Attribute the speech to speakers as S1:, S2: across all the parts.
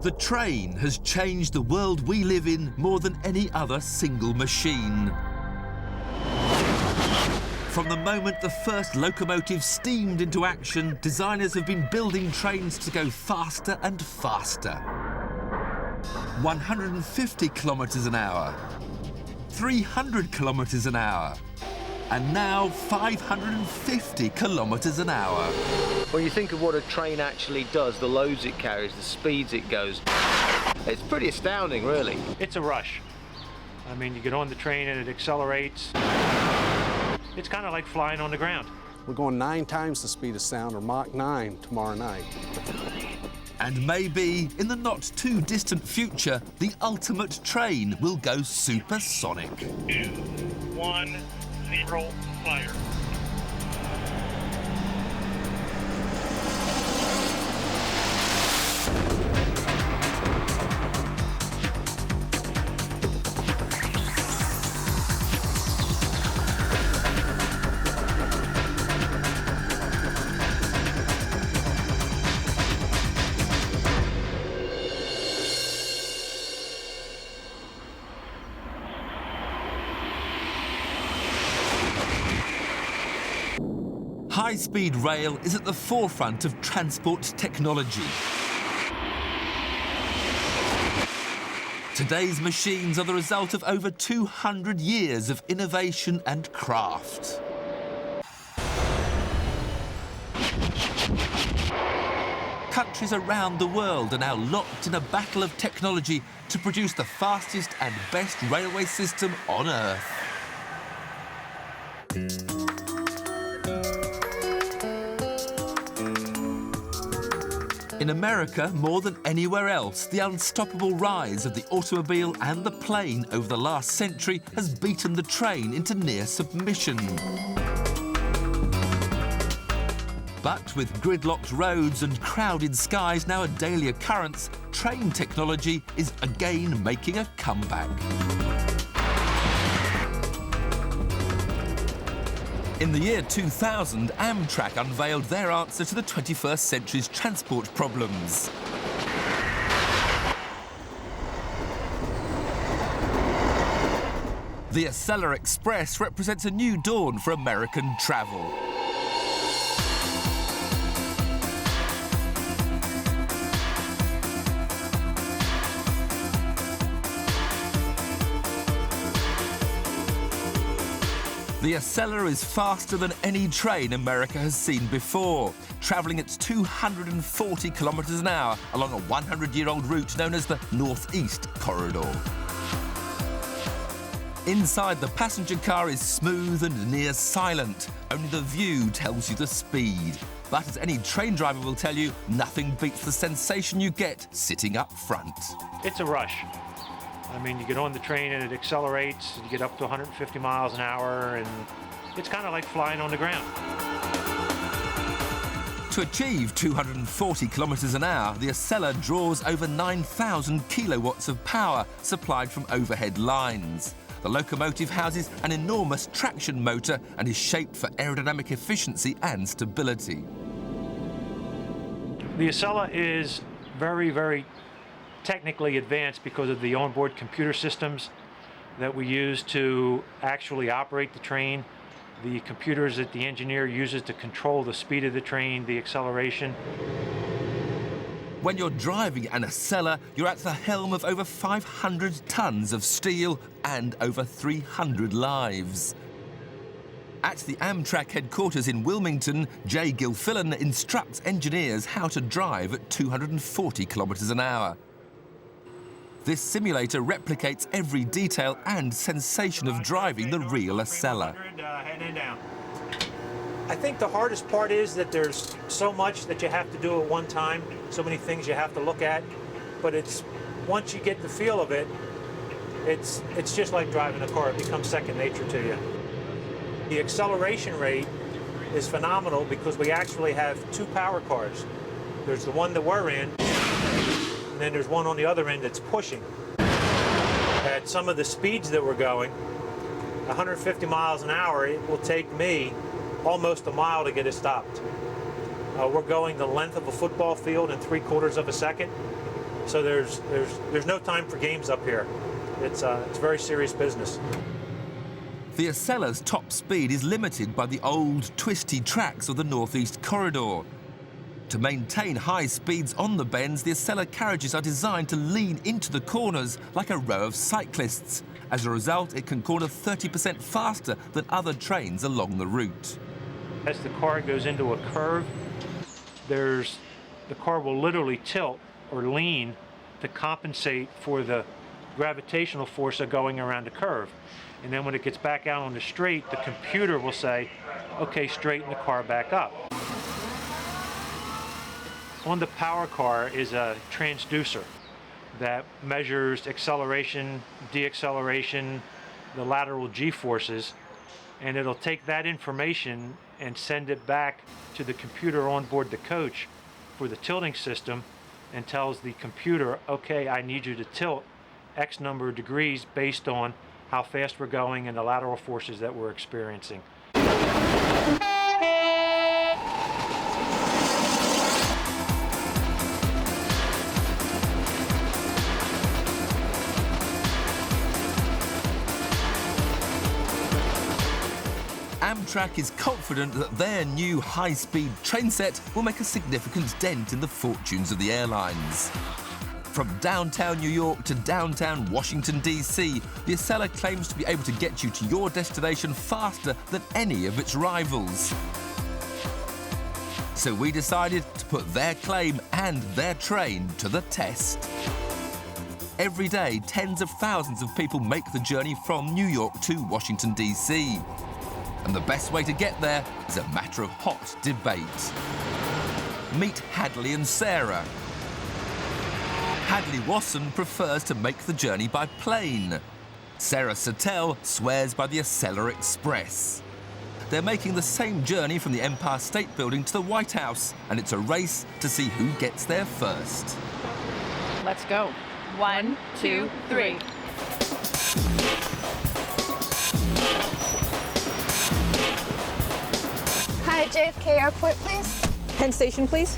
S1: The train has changed the world we live in more than any other single machine. From the moment the first locomotive steamed into action, designers have been building trains to go faster and faster. 150 kilometres an hour, 300 kilometres an hour, and now 550 kilometres an hour.
S2: When you think of what a train actually does, the loads it carries, the speeds it goes, it's pretty astounding, really.
S3: It's a rush. I mean, you get on the train and it accelerates. It's kind of like flying on the ground.
S4: We're going 9 times the speed of sound, or Mach 9, tomorrow night.
S1: And maybe, in the not-too-distant future, the ultimate train will go supersonic.
S3: 2, 1, 0, fire.
S1: High-speed rail is at the forefront of transport technology. Today's machines are the result of over 200 years of innovation and craft. Countries around the world are now locked in a battle of technology to produce the fastest and best railway system on Earth. In America, more than anywhere else, the unstoppable rise of the automobile and the plane over the last century has beaten the train into near submission. But with gridlocked roads and crowded skies now a daily occurrence, train technology is again making a comeback. In the year 2000, Amtrak unveiled their answer to the 21st century's transport problems. The Acela Express represents a new dawn for American travel. The Acela is faster than any train America has seen before, travelling at 240 kilometres an hour along a 100-year-old route known as the Northeast Corridor. Inside, the passenger car is smooth and near silent. Only the view tells you the speed. But as any train driver will tell you, nothing beats the sensation you get sitting up front.
S3: It's a rush. I mean, you get on the train and it accelerates, you get up to 150 miles an hour, and it's kind of like flying on the ground.
S1: To achieve 240 kilometres an hour, the Acela draws over 9,000 kilowatts of power supplied from overhead lines. The locomotive houses an enormous traction motor and is shaped for aerodynamic efficiency and stability.
S3: The Acela is very, very technically advanced because of the onboard computer systems that we use to actually operate the train, the computers that the engineer uses to control the speed of the train, the acceleration.
S1: When you're driving an Acela, you're at the helm of over 500 tons of steel and over 300 lives. At the Amtrak headquarters in Wilmington, Jay Gilfillan instructs engineers how to drive at 240 kilometres an hour. This simulator replicates every detail and sensation of driving the real Acela.
S5: I think the hardest part is that there's so much that you have to do at one time, so many things you have to look at, but it's once you get the feel of it, it's just like driving a car. It becomes second nature to you. The acceleration rate is phenomenal because we actually have 2 power cars. There's the one that we're in, and then there's one on the other end that's pushing. At some of the speeds that we're going, 150 miles an hour, it will take me almost a mile to get it stopped. We're going the length of a football field in 3/4 of a second. So there's no time for games up here. It's very serious business.
S1: The Acella's top speed is limited by the old, twisty tracks of the Northeast Corridor. To maintain high speeds on the bends, the Acela carriages are designed to lean into the corners like a row of cyclists. As a result, it can corner 30% faster than other trains along the route.
S3: As the car goes into a curve, the car will literally tilt or lean to compensate for the gravitational force of going around the curve. And then when it gets back out on the straight, the computer will say, okay, straighten the car back up. On the power car is a transducer that measures acceleration, deacceleration, the lateral G-forces, and it'll take that information and send it back to the computer on board the coach for the tilting system, and tells the computer, okay, I need you to tilt X number of degrees based on how fast we're going and the lateral forces that we're experiencing.
S1: Amtrak is confident that their new high-speed train set will make a significant dent in the fortunes of the airlines. From downtown New York to downtown Washington, D.C., the Acela claims to be able to get you to your destination faster than any of its rivals. So we decided to put their claim and their train to the test. Every day, tens of thousands of people make the journey from New York to Washington, D.C. And the best way to get there is a matter of hot debate. Meet Hadley and Sarah. Hadley Wasson prefers to make the journey by plane. Sarah Sattel swears by the Acela Express. They're making the same journey from the Empire State Building to the White House, and it's a race to see who gets there first.
S6: Let's go. 1, 2, 3.
S7: Hi, JFK Airport, please.
S6: Penn Station, please.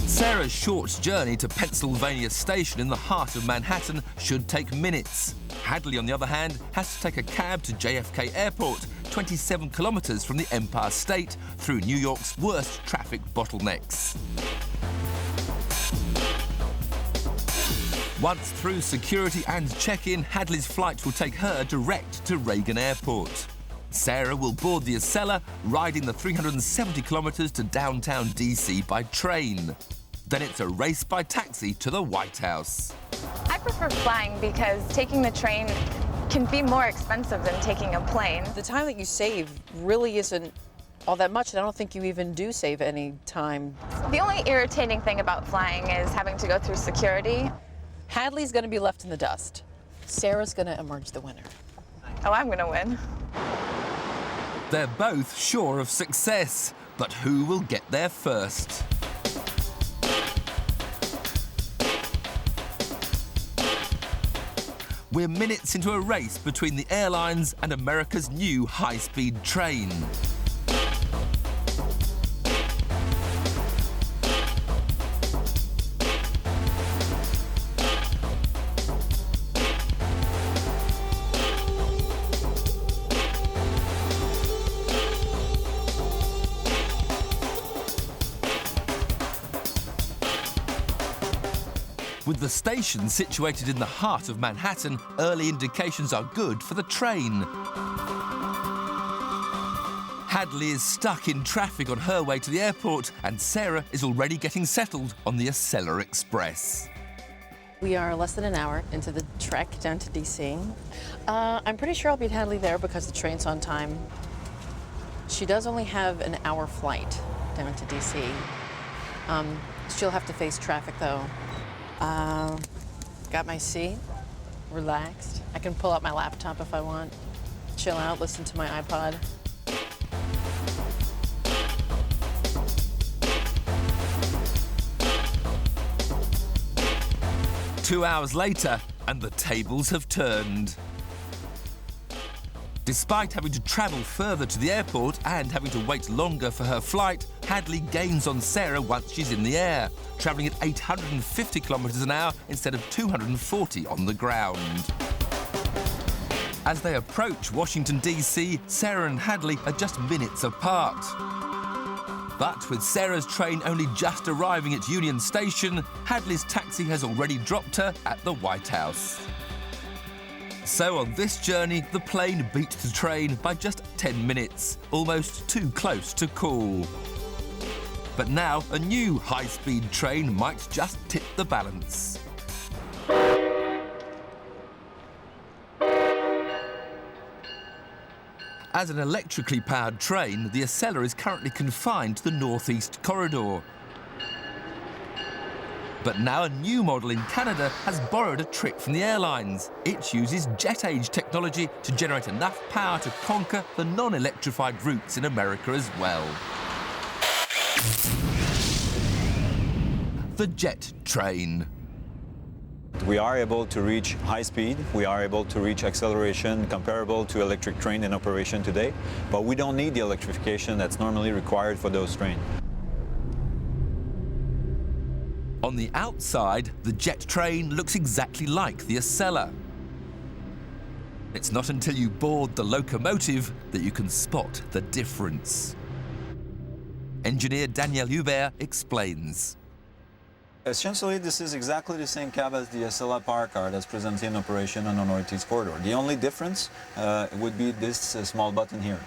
S1: Sarah's short journey to Pennsylvania Station in the heart of Manhattan should take minutes. Hadley, on the other hand, has to take a cab to JFK Airport, 27 kilometers from the Empire State, through New York's worst traffic bottlenecks. Once through security and check-in, Hadley's flight will take her direct to Reagan Airport. Sarah will board the Acela, riding the 370 kilometers to downtown DC by train. Then it's a race by taxi to the White House.
S7: I prefer flying because taking the train can be more expensive than taking a plane.
S6: The time that you save really isn't all that much, and I don't think you even do save any time.
S7: The only irritating thing about flying is having to go through security.
S6: Hadley's going to be left in the dust. Sarah's going to emerge the winner.
S7: Oh, I'm gonna win.
S1: They're both sure of success, but who will get there first? We're minutes into a race between the airlines and America's new high-speed train. With the station situated in the heart of Manhattan, early indications are good for the train. Hadley is stuck in traffic on her way to the airport, and Sarah is already getting settled on the Acela Express.
S6: We are less than an hour into the trek down to DC. I'm pretty sure I'll beat Hadley there because the train's on time. She does only have an hour flight down to DC. She'll have to face traffic though. Got my seat, relaxed. I can pull out my laptop if I want, chill out, listen to my iPod.
S1: Two hours later, and the tables have turned. Despite having to travel further to the airport and having to wait longer for her flight, Hadley gains on Sarah once she's in the air, travelling at 850 kilometres an hour instead of 240 on the ground. As they approach Washington, D.C., Sarah and Hadley are just minutes apart. But with Sarah's train only just arriving at Union Station, Hadley's taxi has already dropped her at the White House. So on this journey, the plane beat the train by just 10 minutes, almost too close to call. But now a new high-speed train might just tip the balance. As an electrically powered train, the Acela is currently confined to the northeast corridor. But now a new model in Canada has borrowed a trick from the airlines. It uses jet-age technology to generate enough power to conquer the non-electrified routes in America as well. The jet train.
S8: We are able to reach high speed, we are able to reach acceleration comparable to electric train in operation today, but we don't need the electrification that's normally required for those trains.
S1: On the outside, the jet train looks exactly like the Acela. It's not until you board the locomotive that you can spot the difference. Engineer Daniel Hubert explains.
S8: Essentially, this is exactly the same cab as the Acela Power Car that's presently in operation on the Northeast Corridor. The only difference would be this small button here.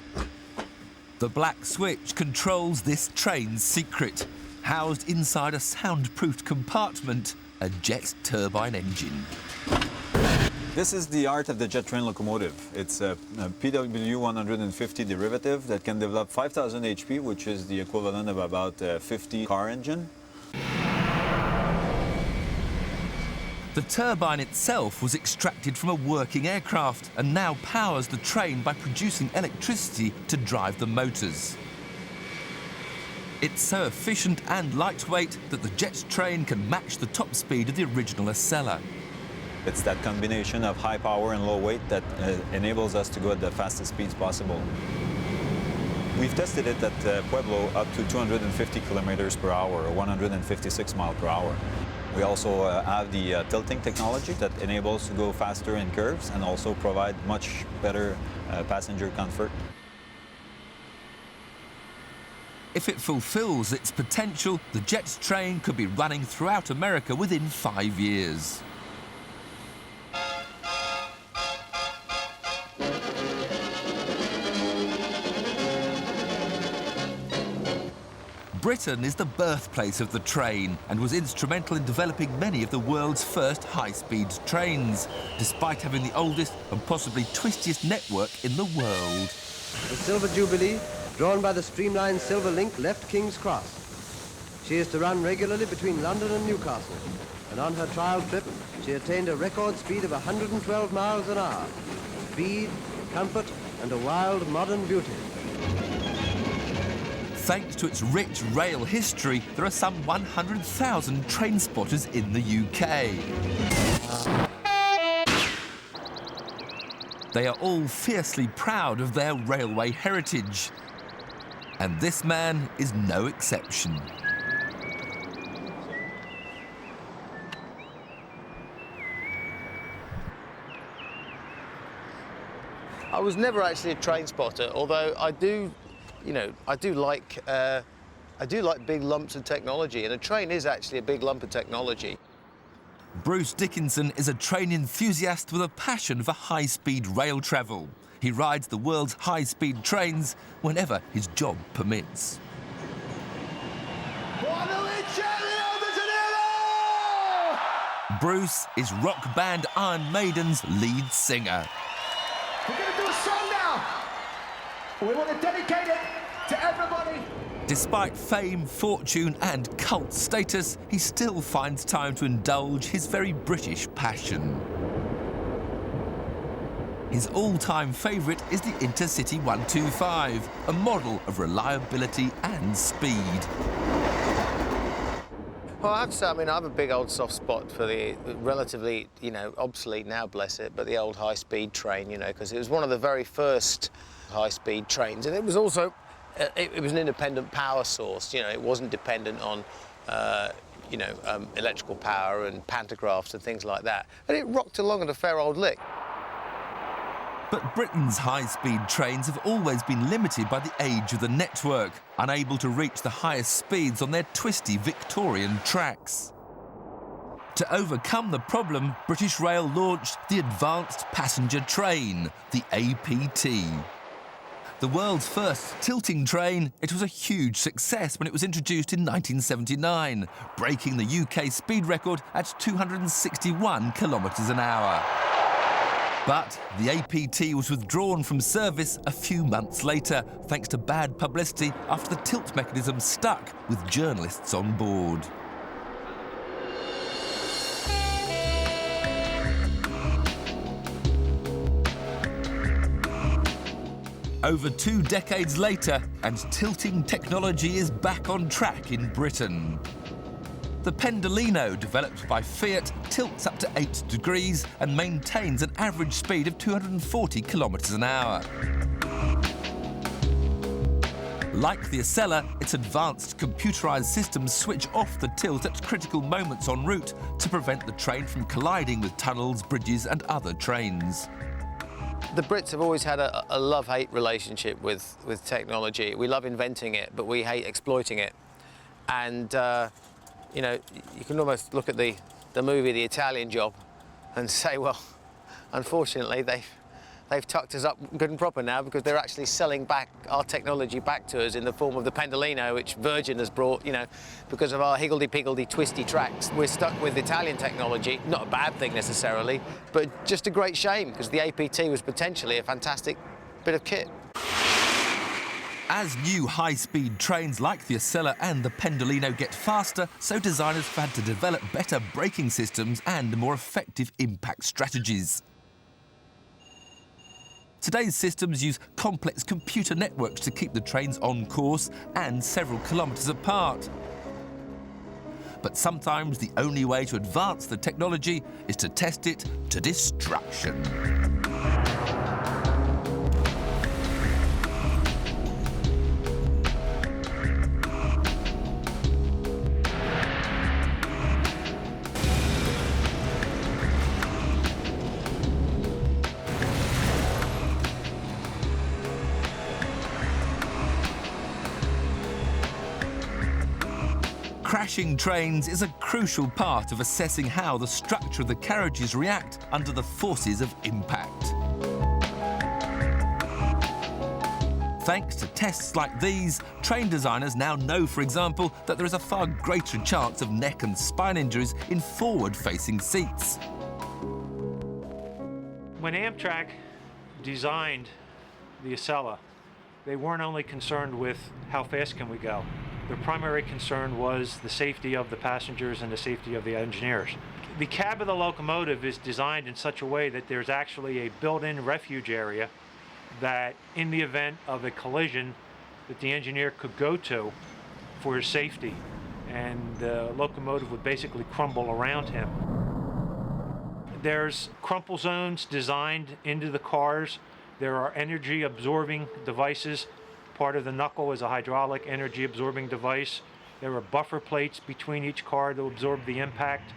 S1: The black switch controls this train's secret. Housed inside a soundproofed compartment, a jet turbine engine.
S8: This is the art of the jet train locomotive. It's a PW 150 derivative that can develop 5,000 HP, which is the equivalent of about a 50 car engine.
S1: The turbine itself was extracted from a working aircraft and now powers the train by producing electricity to drive the motors. It's so efficient and lightweight that the jet train can match the top speed of the original Acela.
S8: It's that combination of high power and low weight that enables us to go at the fastest speeds possible. We've tested it at Pueblo up to 250 kilometers per hour, or 156 miles per hour. We also have the tilting technology that enables to go faster in curves and also provide much better passenger comfort.
S1: If it fulfills its potential, the jet train could be running throughout America within 5 years. Britain is the birthplace of the train and was instrumental in developing many of the world's first high-speed trains, despite having the oldest and possibly twistiest network in the world.
S9: The Silver Jubilee, drawn by the streamlined Silver Link, left King's Cross. She is to run regularly between London and Newcastle, and on her trial trip, she attained a record speed of 112 miles an hour. Speed, comfort, and a wild modern beauty.
S1: Thanks to its rich rail history, there are some 100,000 train spotters in the UK. They are all fiercely proud of their railway heritage. And this man is no exception.
S2: I was never actually a train spotter, although I do like big lumps of technology, and a train is actually a big lump of technology.
S1: Bruce Dickinson is a train enthusiast with a passion for high-speed rail travel. He rides the world's high-speed trains whenever his job permits. Bruce is rock band Iron Maiden's lead singer.
S10: We're going to do a song now. We want to dedicate it to everybody.
S1: Despite fame, fortune and cult status, he still finds time to indulge his very British passion. His all-time favourite is the Intercity 125, a model of reliability and speed.
S2: Well, I have to say, I mean, I have a big old soft spot for the relatively, obsolete now, bless it, but the old high-speed train, because it was one of the very first high-speed trains, and it was also, it was an independent power source. It wasn't dependent on, electrical power and pantographs and things like that, and it rocked along at a fair old lick.
S1: But Britain's high-speed trains have always been limited by the age of the network, unable to reach the highest speeds on their twisty Victorian tracks. To overcome the problem, British Rail launched the Advanced Passenger Train, the APT. The world's first tilting train, it was a huge success when it was introduced in 1979, breaking the UK speed record at 261 kilometres an hour. But the APT was withdrawn from service a few months later, thanks to bad publicity after the tilt mechanism stuck with journalists on board. Over 2 decades later, and tilting technology is back on track in Britain. The Pendolino, developed by Fiat, tilts up to 8 degrees and maintains an average speed of 240 kilometres an hour. Like the Acela, its advanced computerised systems switch off the tilt at critical moments en route to prevent the train from colliding with tunnels, bridges and other trains.
S2: The Brits have always had a love-hate relationship with technology. We love inventing it, but we hate exploiting it. And you can almost look at the movie The Italian Job and say, well, unfortunately, they've tucked us up good and proper now, because they're actually selling back our technology back to us in the form of the Pendolino, which Virgin has brought, because of our higgledy-piggledy twisty tracks. We're stuck with Italian technology, not a bad thing necessarily, but just a great shame, because the APT was potentially a fantastic bit of kit.
S1: As new high-speed trains like the Acela and the Pendolino get faster, so designers have had to develop better braking systems and more effective impact strategies. Today's systems use complex computer networks to keep the trains on course and several kilometres apart. But sometimes the only way to advance the technology is to test it to destruction. Crashing trains is a crucial part of assessing how the structure of the carriages react under the forces of impact. Thanks to tests like these, train designers now know, for example, that there is a far greater chance of neck and spine injuries in forward-facing seats.
S3: When Amtrak designed the Acela, they weren't only concerned with how fast can we go. Their primary concern was the safety of the passengers and the safety of the engineers. The cab of the locomotive is designed in such a way that there's actually a built-in refuge area that, in the event of a collision, that the engineer could go to for his safety, and the locomotive would basically crumble around him. There's crumple zones designed into the cars. There are energy-absorbing devices. Part of the knuckle is a hydraulic energy-absorbing device. There are buffer plates between each car to absorb the impact.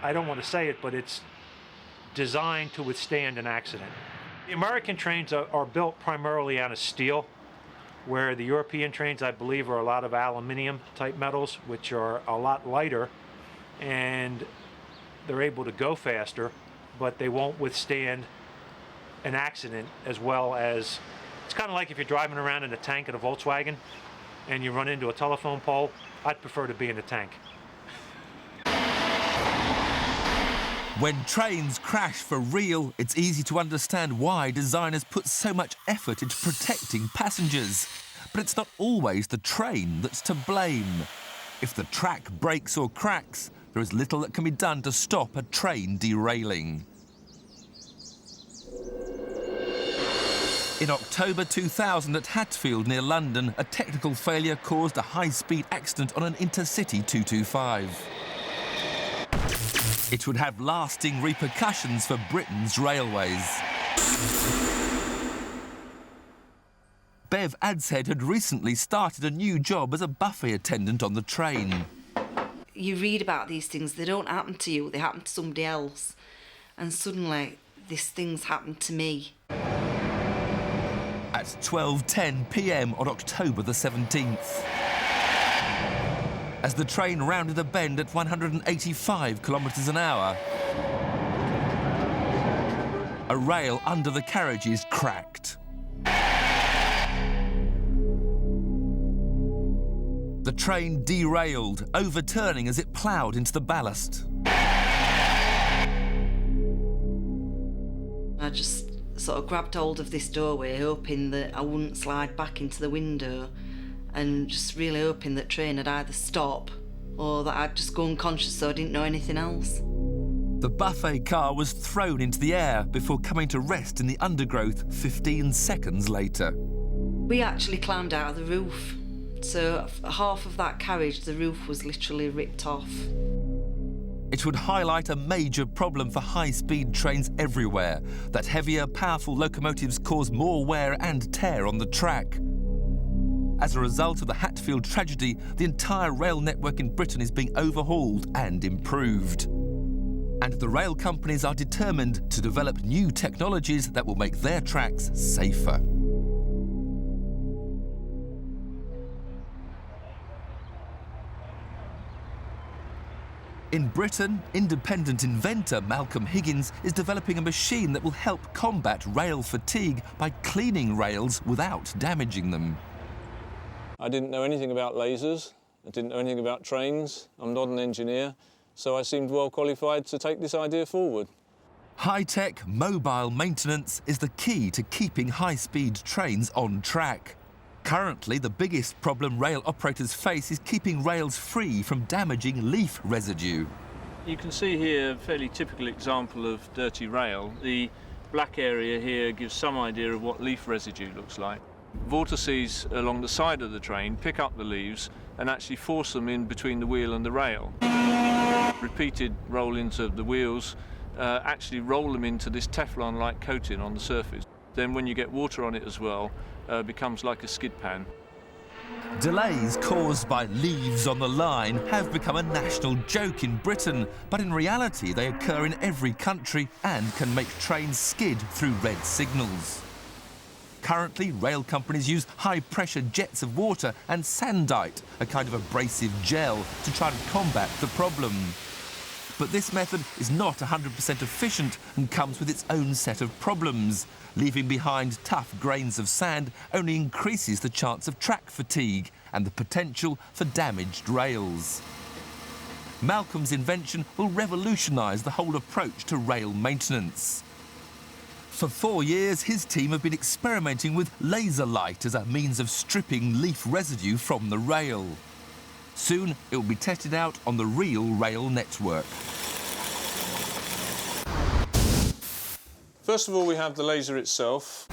S3: I don't want to say it, but it's designed to withstand an accident. The American trains are built primarily out of steel, where the European trains, I believe, are a lot of aluminum-type metals, which are a lot lighter, and they're able to go faster, but they won't withstand an accident as well as... It's kind of like if you're driving around in a tank in a Volkswagen and you run into a telephone pole. I'd prefer to be in a tank.
S1: When trains crash for real, it's easy to understand why designers put so much effort into protecting passengers. But it's not always the train that's to blame. If the track breaks or cracks, there is little that can be done to stop a train derailing. In October 2000 at Hatfield near London, a technical failure caused a high-speed accident on an intercity 225. It would have lasting repercussions for Britain's railways. Bev Adshead had recently started a new job as a buffet attendant on the train.
S11: You read about these things, they don't happen to you, they happen to somebody else. And suddenly, this thing's happened to me.
S1: At 12:10 p.m. on October the 17th. As the train rounded a bend at 185 kilometres an hour, a rail under the carriages cracked. The train derailed, overturning as it ploughed into the ballast.
S11: I just sort of grabbed hold of this doorway, hoping that I wouldn't slide back into the window, and just really hoping that train would either stop or that I'd just go unconscious so I didn't know anything else.
S1: The buffet car was thrown into the air before coming to rest in the undergrowth 15 seconds later.
S11: We actually climbed out of the roof. So half of that carriage, the roof was literally ripped off.
S1: It would highlight a major problem for high-speed trains everywhere, that heavier, powerful locomotives cause more wear and tear on the track. As a result of the Hatfield tragedy, the entire rail network in Britain is being overhauled and improved. And the rail companies are determined to develop new technologies that will make their tracks safer. In Britain, independent inventor Malcolm Higgins is developing a machine that will help combat rail fatigue by cleaning rails without damaging them.
S12: I didn't know anything about lasers, I didn't know anything about trains, I'm not an engineer, so I seemed well qualified to take this idea forward.
S1: High-tech, mobile maintenance is the key to keeping high-speed trains on track. Currently, the biggest problem rail operators face is keeping rails free from damaging leaf residue.
S12: You can see here a fairly typical example of dirty rail. The black area here gives some idea of what leaf residue looks like. Vortices along the side of the train pick up the leaves and actually force them in between the wheel and the rail. Repeated roll-ins of the wheels actually roll them into this Teflon-like coating on the surface. Then when you get water on it as well, becomes like a skid pan.
S1: Delays caused by leaves on the line have become a national joke in Britain, but in reality they occur in every country and can make trains skid through red signals. Currently, rail companies use high-pressure jets of water and sandite, a kind of abrasive gel, to try and combat the problem. But this method is not 100% efficient and comes with its own set of problems. Leaving behind tough grains of sand only increases the chance of track fatigue and the potential for damaged rails. Malcolm's invention will revolutionise the whole approach to rail maintenance. For 4 years, his team have been experimenting with laser light as a means of stripping leaf residue from the rail. Soon, it will be tested out on the real rail network.
S12: First of all, we have the laser itself.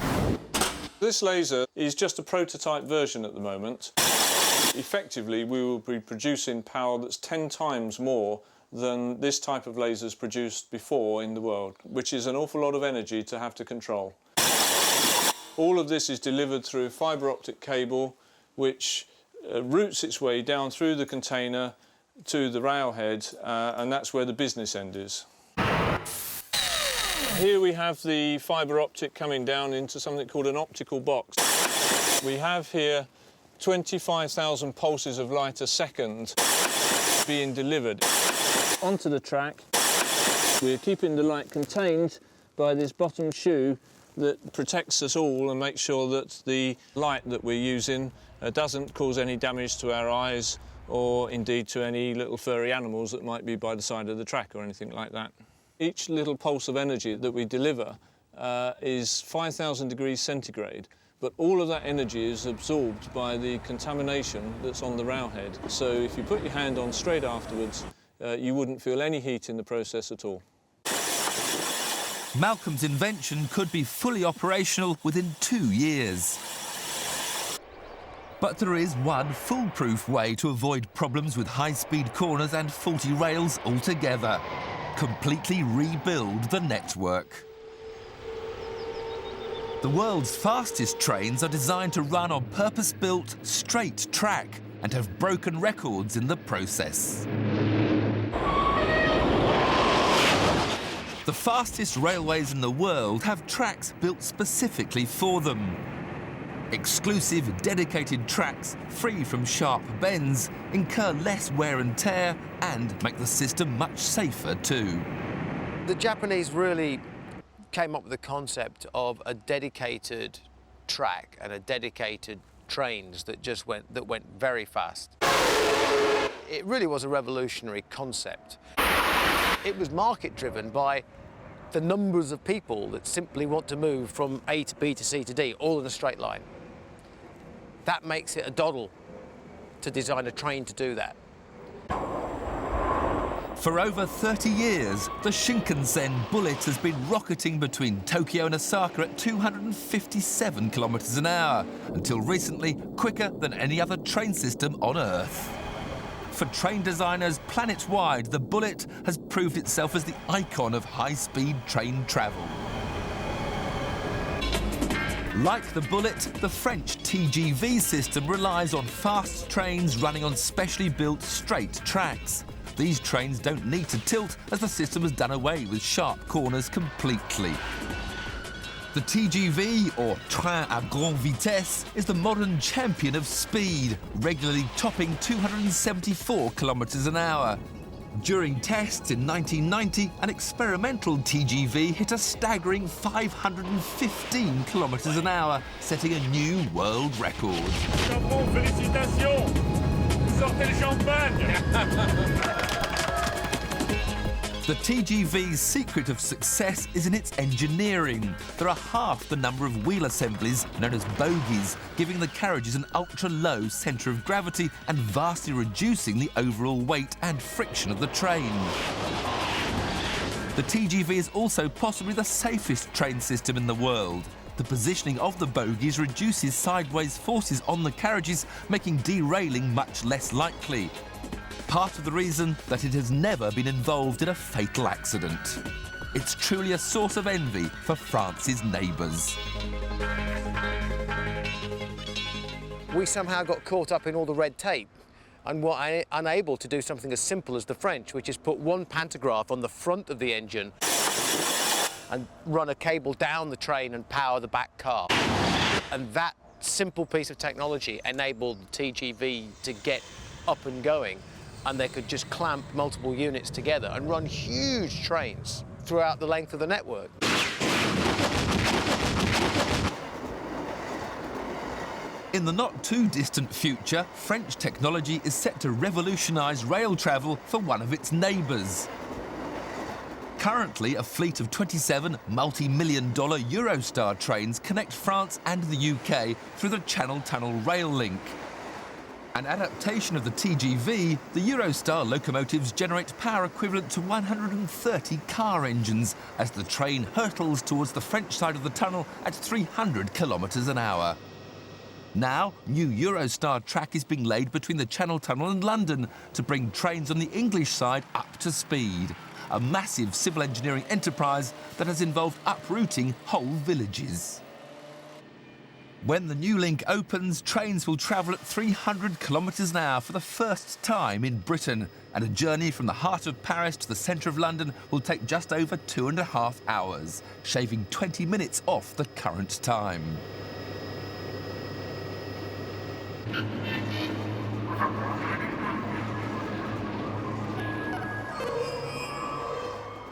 S12: This laser is just a prototype version at the moment. Effectively, we will be producing power that's 10 times more than this type of lasers produced before in the world, which is an awful lot of energy to have to control. All of this is delivered through fibre optic cable, which routes its way down through the container to the railhead, and that's where the business end is. Here we have the fibre optic coming down into something called an optical box. We have here 25,000 pulses of light a second being delivered onto the track. We're keeping the light contained by this bottom shoe that protects us all and makes sure that the light that we're using doesn't cause any damage to our eyes or indeed to any little furry animals that might be by the side of the track or anything like that. Each little pulse of energy that we deliver is 5,000 degrees centigrade, but all of that energy is absorbed by the contamination that's on the railhead. So if you put your hand on straight afterwards, you wouldn't feel any heat in the process at all.
S1: Malcolm's invention could be fully operational within 2 years. But there is one foolproof way to avoid problems with high-speed corners and faulty rails altogether. completely rebuild the network. The world's fastest trains are designed to run on purpose-built, straight track and have broken records in the process. The fastest railways in the world have tracks built specifically for them. Exclusive, dedicated tracks, free from sharp bends, incur less wear and tear and make the system much safer too.
S2: The Japanese really came up with the concept of a dedicated track and a dedicated trains that went very fast. It really was a revolutionary concept. It was market-driven by the numbers of people that simply want to move from A to B to C to D, all in a straight line. That makes it a doddle to design a train to do that.
S1: For over 30 years, the Shinkansen Bullet has been rocketing between Tokyo and Osaka at 257 kilometers an hour, until recently quicker than any other train system on Earth. For train designers planet-wide, the Bullet has proved itself as the icon of high-speed train travel. Like the Bullet, the French TGV system relies on fast trains running on specially built straight tracks. These trains don't need to tilt, as the system has done away with sharp corners completely. The TGV, or Train à Grande Vitesse, is the modern champion of speed, regularly topping 274 kilometers an hour. During tests in 1990, an experimental TGV hit a staggering 515 kilometers an hour, setting a new world record. The TGV's secret of success is in its engineering. There are half the number of wheel assemblies, known as bogies, giving the carriages an ultra-low centre of gravity and vastly reducing the overall weight and friction of the train. The TGV is also possibly the safest train system in the world. The positioning of the bogies reduces sideways forces on the carriages, making derailing much less likely. Part of the reason that it has never been involved in a fatal accident. It's truly a source of envy for France's neighbours.
S2: We somehow got caught up in all the red tape and were unable to do something as simple as the French, which is put one pantograph on the front of the engine and run a cable down the train and power the back car. And that simple piece of technology enabled the TGV to get up and going, and they could just clamp multiple units together and run huge trains throughout the length of the network.
S1: In the not-too-distant future, French technology is set to revolutionise rail travel for one of its neighbours. Currently, a fleet of 27 multi-million-dollar Eurostar trains connect France and the UK through the Channel Tunnel rail link. An adaptation of the TGV, the Eurostar locomotives generate power equivalent to 130 car engines as the train hurtles towards the French side of the tunnel at 300 kilometres an hour. Now, new Eurostar track is being laid between the Channel Tunnel and London to bring trains on the English side up to speed. A massive civil engineering enterprise that has involved uprooting whole villages. When the new link opens, trains will travel at 300 kilometres an hour for the first time in Britain, and a journey from the heart of Paris to the centre of London will take just over 2.5 hours, shaving 20 minutes off the current time.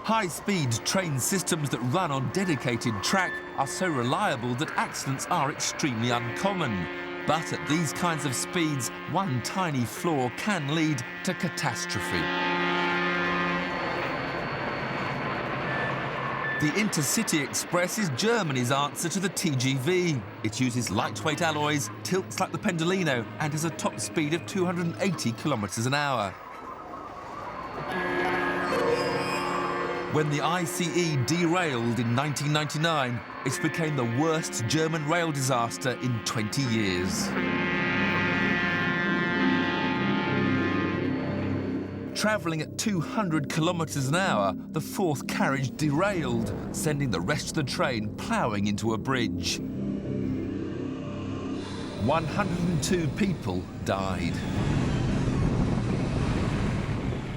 S1: High-speed train systems that run on dedicated track are so reliable that accidents are extremely uncommon. But at these kinds of speeds, one tiny flaw can lead to catastrophe. The Intercity Express is Germany's answer to the TGV. It uses lightweight alloys, tilts like the Pendolino, and has a top speed of 280 kilometres an hour. When the ICE derailed in 1999, it became the worst German rail disaster in 20 years. Travelling at 200 kilometres an hour, the fourth carriage derailed, sending the rest of the train ploughing into a bridge. 102 people died.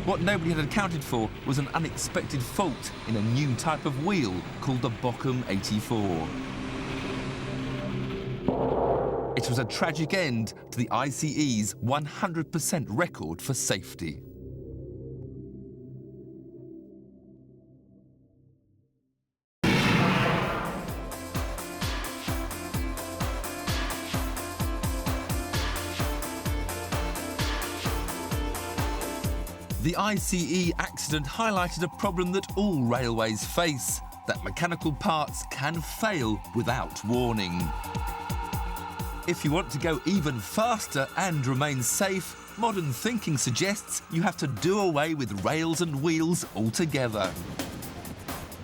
S1: What nobody had accounted for was an unexpected fault in a new type of wheel called the Bochum 84. It was a tragic end to the ICE's 100% record for safety. The ICE accident highlighted a problem that all railways face, that mechanical parts can fail without warning. If you want to go even faster and remain safe, modern thinking suggests you have to do away with rails and wheels altogether.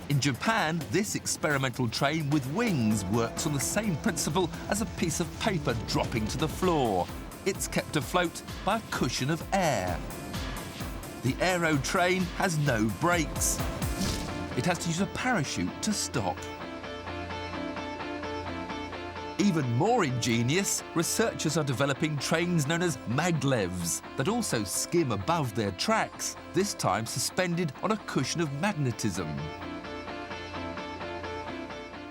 S1: In Japan, this experimental train with wings works on the same principle as a piece of paper dropping to the floor. It's kept afloat by a cushion of air. The aero train has no brakes. It has to use a parachute to stop. Even more ingenious, researchers are developing trains known as maglevs that also skim above their tracks, this time suspended on a cushion of magnetism.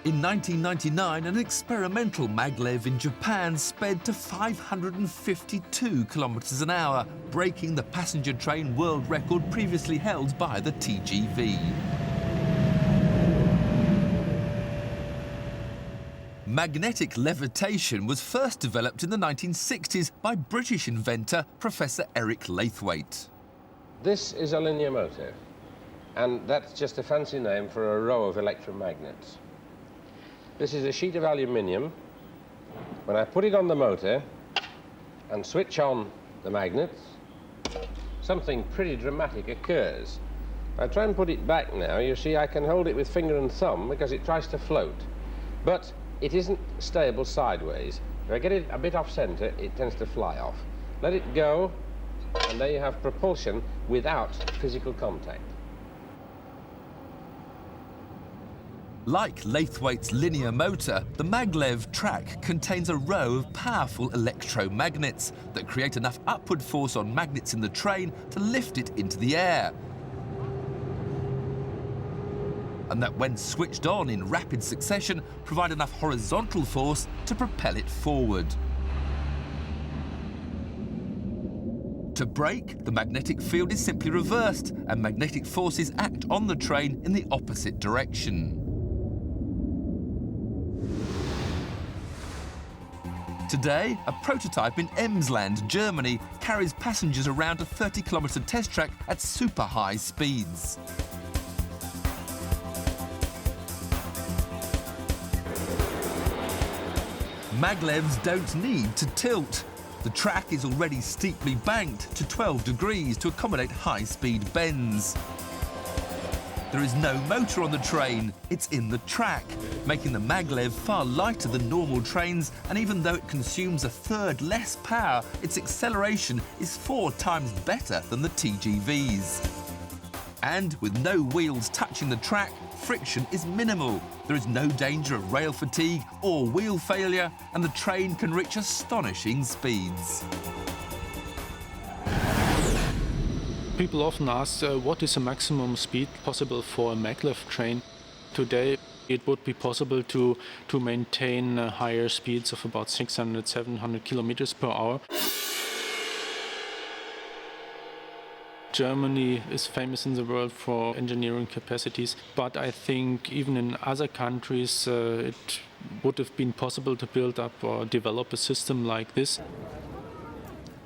S1: In 1999, an experimental maglev in Japan sped to 552 kilometres an hour, breaking the passenger train world record previously held by the TGV. Magnetic levitation was first developed in the 1960s by British inventor Professor Eric Laithwaite.
S13: This is a linear motor, and that's just a fancy name for a row of electromagnets. This is a sheet of aluminium. When I put it on the motor and switch on the magnets, something pretty dramatic occurs. If I try and put it back now, you see I can hold it with finger and thumb because it tries to float. But it isn't stable sideways. If I get it a bit off center, it tends to fly off. Let it go, and there you have propulsion without physical contact.
S1: Like Laithwaite's linear motor, the maglev track contains a row of powerful electromagnets that create enough upward force on magnets in the train to lift it into the air. And that when switched on in rapid succession, provide enough horizontal force to propel it forward. To brake, the magnetic field is simply reversed, and magnetic forces act on the train in the opposite direction. Today, a prototype in Emsland, Germany, carries passengers around a 30-kilometre test track at super high speeds. Maglevs don't need to tilt. The track is already steeply banked to 12 degrees to accommodate high-speed bends. There is no motor on the train, it's in the track, making the maglev far lighter than normal trains, and even though it consumes a third less power, its acceleration is 4 times better than the TGVs. And with no wheels touching the track, friction is minimal. There is no danger of rail fatigue or wheel failure, and the train can reach astonishing speeds.
S14: People often ask what is the maximum speed possible for a maglev train. Today it would be possible to maintain higher speeds of about 600-700 kilometers per hour. Germany is famous in the world for engineering capacities, but I think even in other countries it would have been possible to build up or develop a system like this.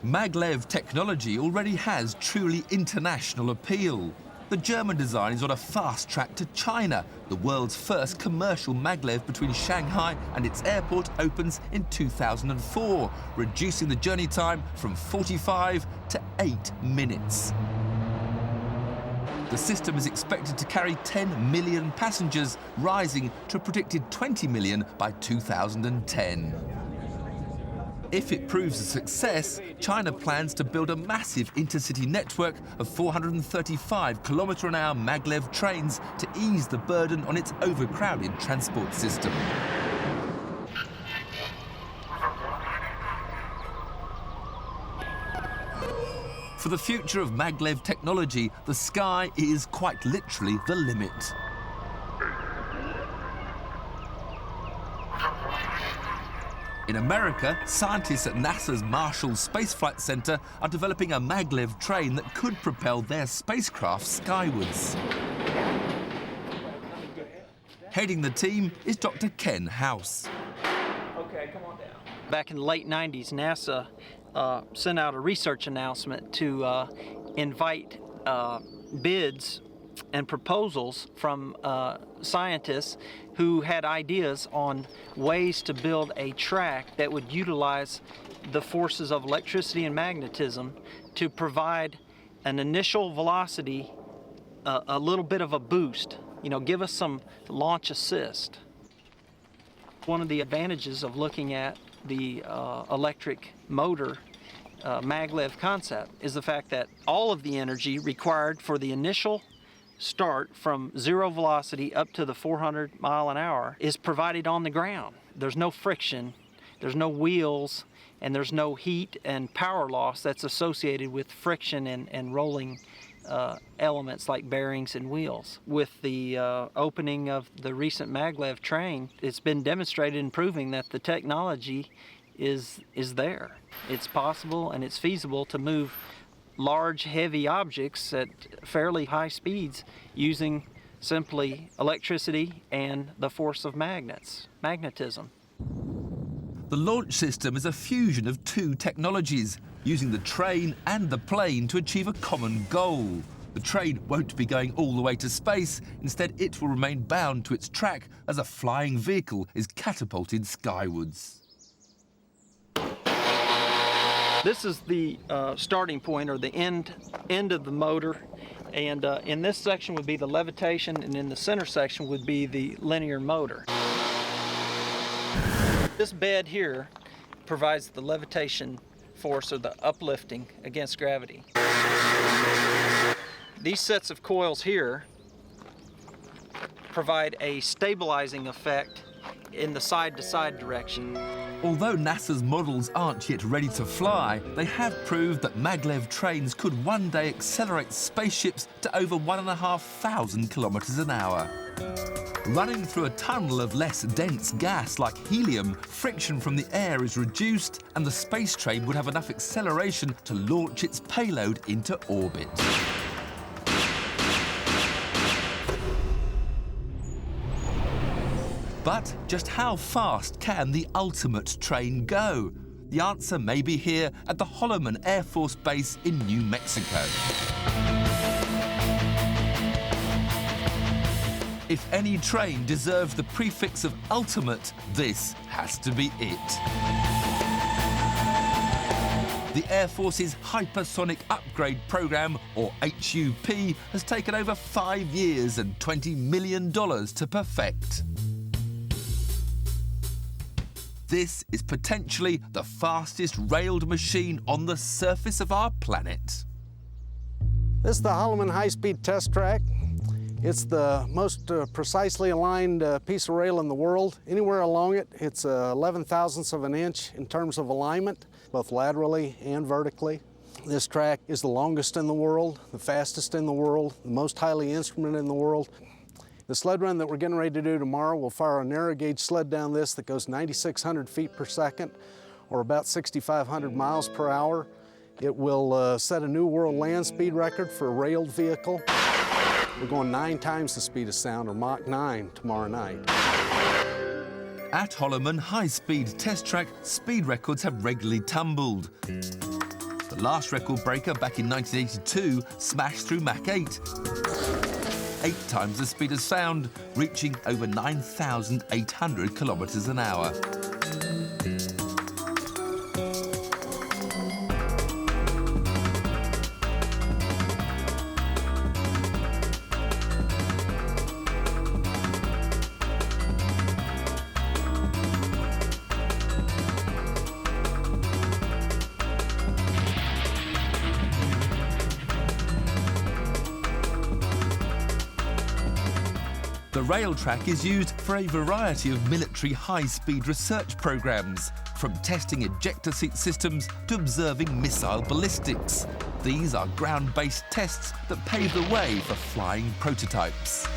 S1: Maglev technology already has truly international appeal. The German design is on a fast track to China. The world's first commercial maglev between Shanghai and its airport opens in 2004, reducing the journey time from 45 to 8 minutes. The system is expected to carry 10 million passengers, rising to a predicted 20 million by 2010. If it proves a success, China plans to build a massive intercity network of 435 km/h maglev trains to ease the burden on its overcrowded transport system. For the future of maglev technology, the sky is quite literally the limit. In America, scientists at NASA's Marshall Space Flight Center are developing a maglev train that could propel their spacecraft skywards. Heading the team is Dr. Ken House.
S15: Okay, come on down. Back in the late 90s, NASA sent out a research announcement to invite bids and proposals from scientists who had ideas on ways to build a track that would utilize the forces of electricity and magnetism to provide an initial velocity, a little bit of a boost, give us some launch assist. One of the advantages of looking at the electric motor maglev concept is the fact that all of the energy required for the initial start from 0 velocity up to the 400 mile an hour is provided on the ground. There's no friction, there's no wheels, and there's no heat and power loss that's associated with friction and rolling elements like bearings and wheels. With the opening of the recent maglev train, it's been demonstrated and proving that the technology is there. It's possible and it's feasible to move large, heavy objects at fairly high speeds using simply electricity and the force of magnetism.
S1: The launch system is a fusion of two technologies, using the train and the plane to achieve a common goal. The train won't be going all the way to space. Instead, it will remain bound to its track as a flying vehicle is catapulted skywards.
S15: This is the starting point, or the end of the motor, and in this section would be the levitation, and in the center section would be the linear motor. This bed here provides the levitation force, or the uplifting against gravity. These sets of coils here provide a stabilizing effect in the side-to-side direction.
S1: Although NASA's models aren't yet ready to fly, they have proved that maglev trains could one day accelerate spaceships to over 1,500 kilometers an hour. Running through a tunnel of less dense gas like helium, friction from the air is reduced and the space train would have enough acceleration to launch its payload into orbit. But just how fast can the ultimate train go? The answer may be here at the Holloman Air Force Base in New Mexico. If any train deserves the prefix of ultimate, this has to be it. The Air Force's Hypersonic Upgrade Program, or HUP, has taken over 5 years and $20 million to perfect. This is potentially the fastest railed machine on the surface of our planet.
S4: This is the Holloman high-speed test track. It's the most precisely aligned piece of rail in the world. Anywhere along it, it's 11 thousandths of an inch in terms of alignment, both laterally and vertically. This track is the longest in the world, the fastest in the world, the most highly instrumented in the world. The sled run that we're getting ready to do tomorrow will fire a narrow gauge sled down this that goes 9,600 feet per second, or about 6,500 miles per hour. It will set a new world land speed record for a railed vehicle. We're going 9 times the speed of sound, or Mach 9, tomorrow night.
S1: At Holloman high-speed test track, speed records have regularly tumbled. The last record breaker back in 1982 smashed through Mach 8. 8 times the speed of sound, reaching over 9,800 kilometers an hour. The rail track is used for a variety of military high-speed research programs, from testing ejector seat systems to observing missile ballistics. These are ground-based tests that pave the way for flying prototypes.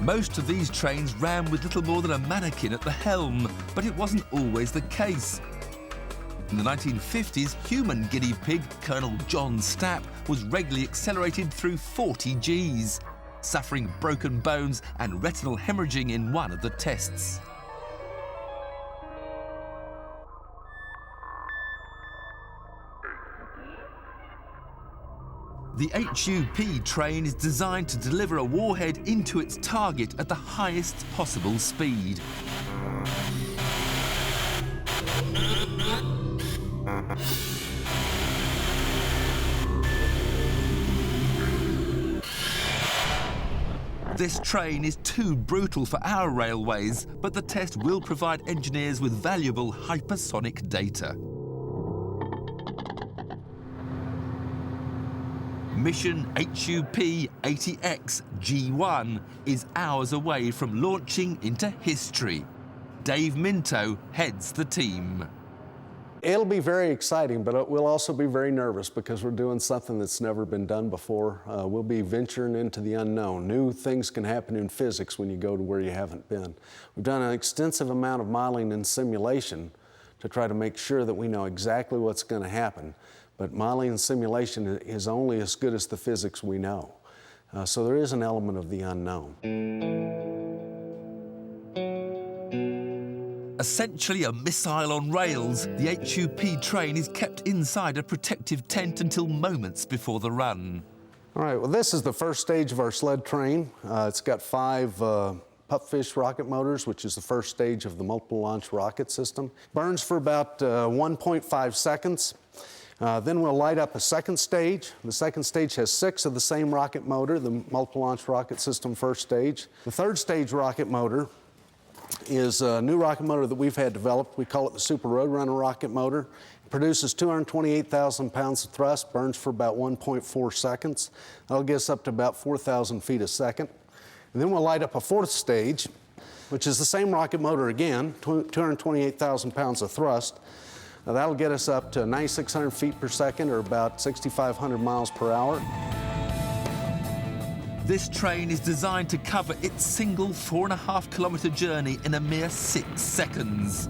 S1: Most of these trains ran with little more than a mannequin at the helm, but it wasn't always the case. In the 1950s, human guinea pig Colonel John Stapp was regularly accelerated through 40 Gs, suffering broken bones and retinal hemorrhaging in one of the tests. The HUP train is designed to deliver a warhead into its target at the highest possible speed. This train is too brutal for our railways, but the test will provide engineers with valuable hypersonic data. Mission HUP-80X G1 is hours away from launching into history. Dave Minto heads the team.
S4: It'll be very exciting, but we'll also be very nervous because we're doing something that's never been done before. We'll be venturing into the unknown. New things can happen in physics when you go to where you haven't been. We've done an extensive amount of modeling and simulation to try to make sure that we know exactly what's going to happen. But modeling and simulation is only as good as the physics we know. So there is an element of the unknown.
S1: Essentially a missile on rails, the HUP train is kept inside a protective tent until moments before the run.
S4: All right, well, this is the first stage of our sled train. It's got 5 pupfish rocket motors, which is the first stage of the multiple launch rocket system. Burns for about 1.5 seconds. Then we'll light up a second stage. The second stage has 6 of the same rocket motor, the multiple launch rocket system first stage. The third stage rocket motor is a new rocket motor that we've had developed. We call it the Super Roadrunner rocket motor. It produces 228,000 pounds of thrust, burns for about 1.4 seconds. That'll get us up to about 4,000 feet a second. And then we'll light up a fourth stage, which is the same rocket motor again, 228,000 pounds of thrust. Now that'll get us up to 9,600 feet per second, or about 6,500 miles per hour.
S1: This train is designed to cover its single 4.5-kilometer journey in a mere 6 seconds.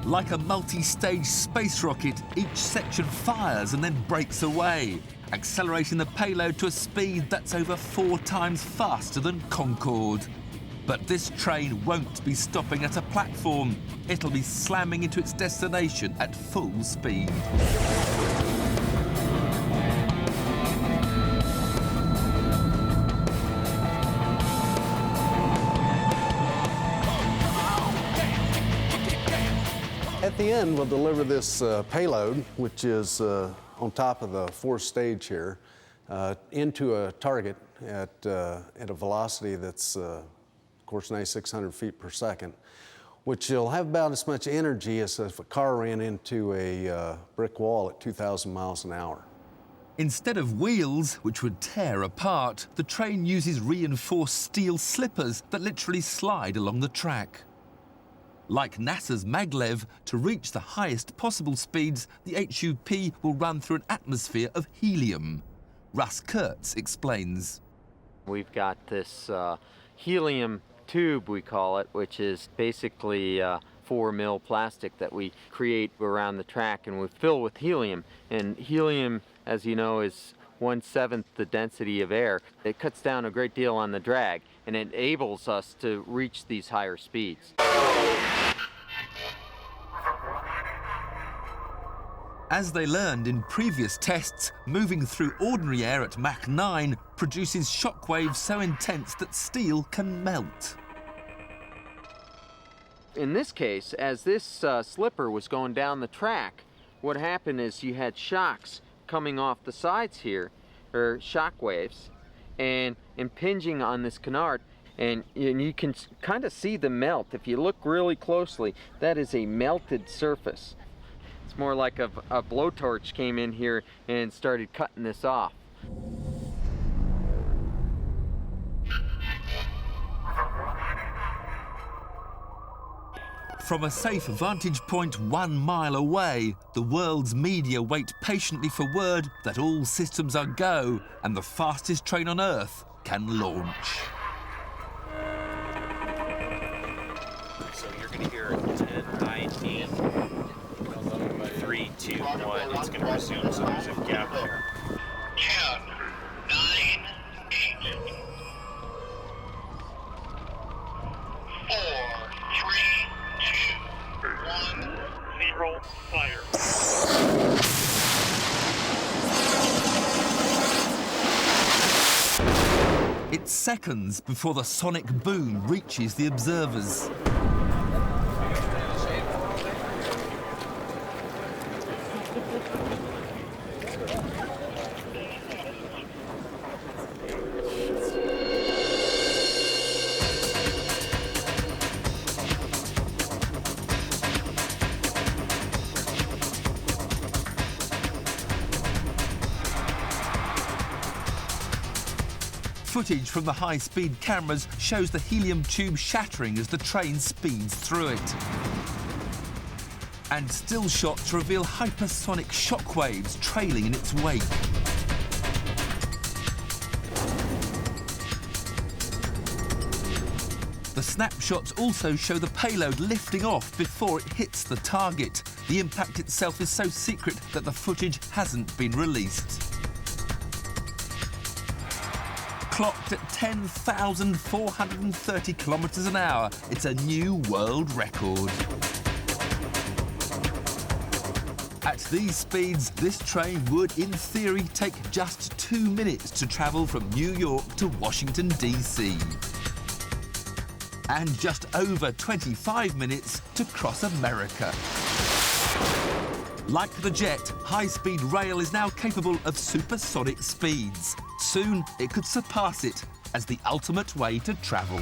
S1: Like a multi-stage space rocket, each section fires and then breaks away, accelerating the payload to a speed that's over 4 times faster than Concorde. But this train won't be stopping at a platform. It'll be slamming into its destination at full speed.
S4: At the end, we'll deliver this payload, which is on top of the fourth stage here, into a target at a velocity that's, of course, 9,600 feet per second, which will have about as much energy as if a car ran into a brick wall at 2,000 miles an hour.
S1: Instead of wheels, which would tear apart, the train uses reinforced steel slippers that literally slide along the track. Like NASA's maglev, to reach the highest possible speeds, the HUP will run through an atmosphere of helium. Russ Kurtz explains.
S16: We've got this helium tube, we call it, which is basically 4 mil plastic that we create around the track, and we fill with helium. And helium, as you know, is 1/7 the density of air. It cuts down a great deal on the drag and enables us to reach these higher speeds.
S1: As they learned in previous tests, moving through ordinary air at Mach 9 produces shockwaves so intense that steel can melt.
S16: In this case, as this slipper was going down the track, what happened is you had shocks coming off the sides here, or shock waves, and impinging on this canard, and you can kind of see the melt. If you look really closely, that is a melted surface. It's more like a blowtorch came in here and started cutting this off.
S1: From a safe vantage point 1 mile away, the world's media wait patiently for word that all systems are go and the fastest train on Earth can launch.
S17: So you're going to hear 10, 9, 8, 3, 2, 1. It's going to resume, so there's a gap there.
S10: 10, 9, 8, 4, 3, 2, 1, 0, fire.
S1: It's seconds before the sonic boom reaches the observers. Footage from the high-speed cameras shows the helium tube shattering as the train speeds through it. And still shots reveal hypersonic shockwaves trailing in its wake. The snapshots also show the payload lifting off before it hits the target. The impact itself is so secret that the footage hasn't been released. Clocked at 10,430 kilometers an hour, it's a new world record. At these speeds, this train would, in theory, take just 2 minutes to travel from New York to Washington, D.C. And just over 25 minutes to cross America. Like the jet, high-speed rail is now capable of supersonic speeds. Soon, it could surpass it as the ultimate way to travel.